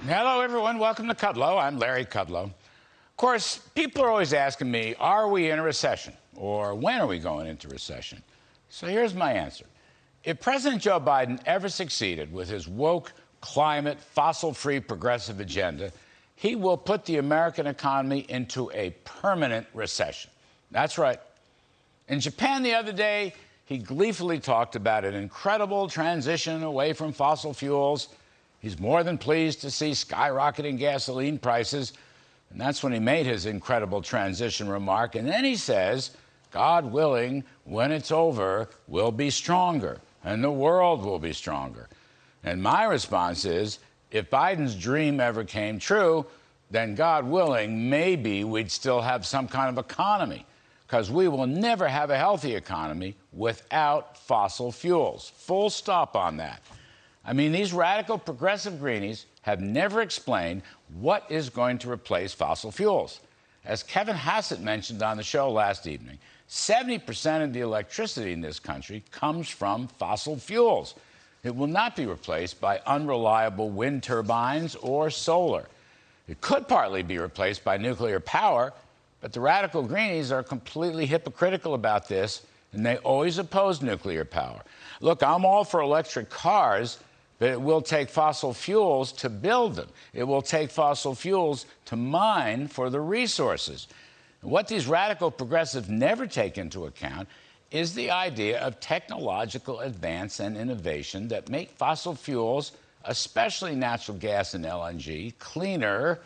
Hello, everyone. Welcome to Kudlow. I'm Larry Kudlow. Of course, people are always asking me, are we in a recession? Or when are we going into recession? So here's my answer. If President Joe Biden ever succeeded with his woke, climate, fossil-free progressive agenda, he will put the American economy into a permanent recession. That's right. In Japan the other day, he gleefully talked about an incredible transition away from fossil fuels. He's more than pleased to see skyrocketing gasoline prices. And that's when he made his incredible transition remark. And then he says, God willing, when it's over, we'll be stronger and the world will be stronger. And my response is, if Biden's dream ever came true, then God willing, maybe we'd still have some kind of economy, because we will never have a healthy economy without fossil fuels. Full stop on that. I mean, these radical progressive greenies have never explained what is going to replace fossil fuels. As Kevin Hassett mentioned on the show last evening, 70% of the electricity in this country comes from fossil fuels. It will not be replaced by unreliable wind turbines or solar. It could partly be replaced by nuclear power, but the radical greenies are completely hypocritical about this, and they always oppose nuclear power. Look, I'm all for electric cars, but it will take fossil fuels to build them. It will take fossil fuels to mine for the resources. What these radical progressives never take into account is the idea of technological advance and innovation that make fossil fuels, especially natural gas and LNG, cleaner.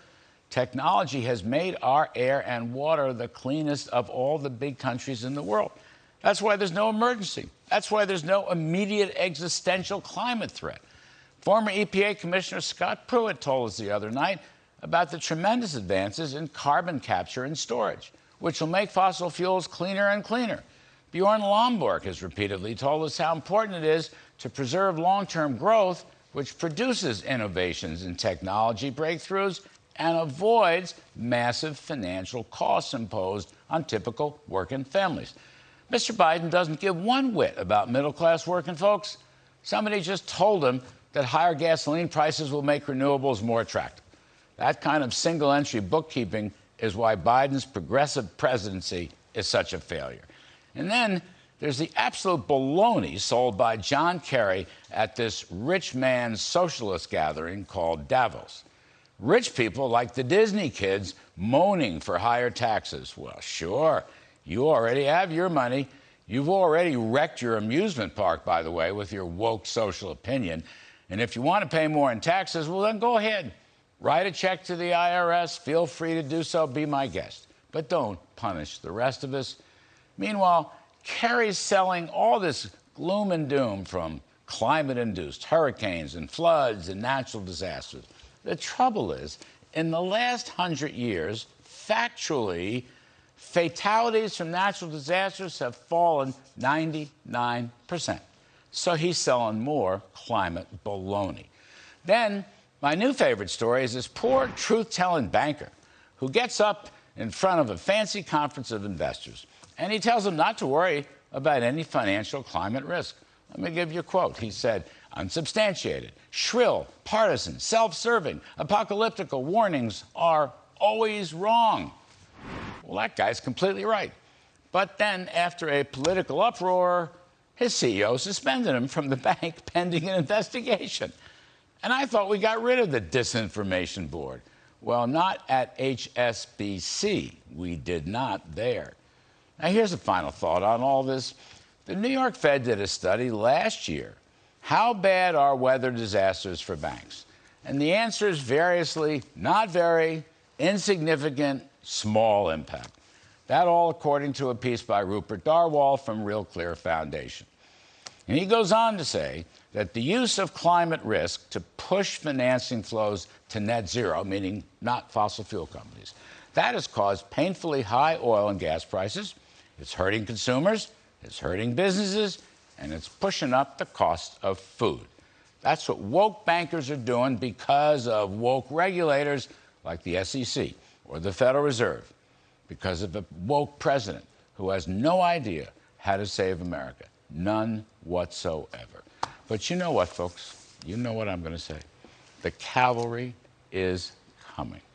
Technology has made our air and water the cleanest of all the big countries in the world. That's why there's no emergency. That's why there's no immediate existential climate threat. Former EPA Commissioner Scott Pruitt told us the other night about the tremendous advances in carbon capture and storage, which will make fossil fuels cleaner and cleaner. Bjorn Lomborg has repeatedly told us how important it is to preserve long-term growth, which produces innovations in technology breakthroughs and avoids massive financial costs imposed on typical working families. Mr. Biden doesn't give one whit about middle-class working folks. Somebody just told him that higher gasoline prices will make renewables more attractive. That kind of single-entry bookkeeping is why Biden's progressive presidency is such a failure. And then there's the absolute baloney sold by John Kerry at this rich man's socialist gathering called Davos. Rich people like the Disney kids moaning for higher taxes. Well, sure, you already have your money. You've already wrecked your amusement park, by the way, with your woke social opinion. And if you want to pay more in taxes, well, then go ahead. Write a check to the IRS. Feel free to do so. Be my guest. But don't punish the rest of us. Meanwhile, Kerry's selling all this gloom and doom from climate-induced hurricanes and floods and natural disasters. The trouble is, in the last 100 years, factually, fatalities from natural disasters have fallen 99%. So he's selling more climate baloney. Then, my new favorite story is this poor truth-telling banker who gets up in front of a fancy conference of investors, and he tells them not to worry about any financial climate risk. Let me give you a quote. He said, unsubstantiated, shrill, partisan, self-serving, apocalyptical warnings are always wrong. Well, that guy's completely right. But then, after a political uproar, his CEO suspended him from the bank pending an investigation. And I thought we got rid of the disinformation board. Well, not at HSBC. We did not there. Now, here's a final thought on all this. The New York Fed did a study last year. How bad are weather disasters for banks? And the answer is variously not very, insignificant, small impact. That all according to a piece by Rupert Darwall from Real Clear Foundation. And he goes on to say that the use of climate risk to push financing flows to net zero, meaning not fossil fuel companies, that has caused painfully high oil and gas prices. It's hurting consumers, it's hurting businesses, and it's pushing up the cost of food. That's what woke bankers are doing because of woke regulators like the SEC or the Federal Reserve, because of a woke president who has no idea how to save America. None whatsoever. But you know what, folks? You know what I'm going to say. The cavalry is coming.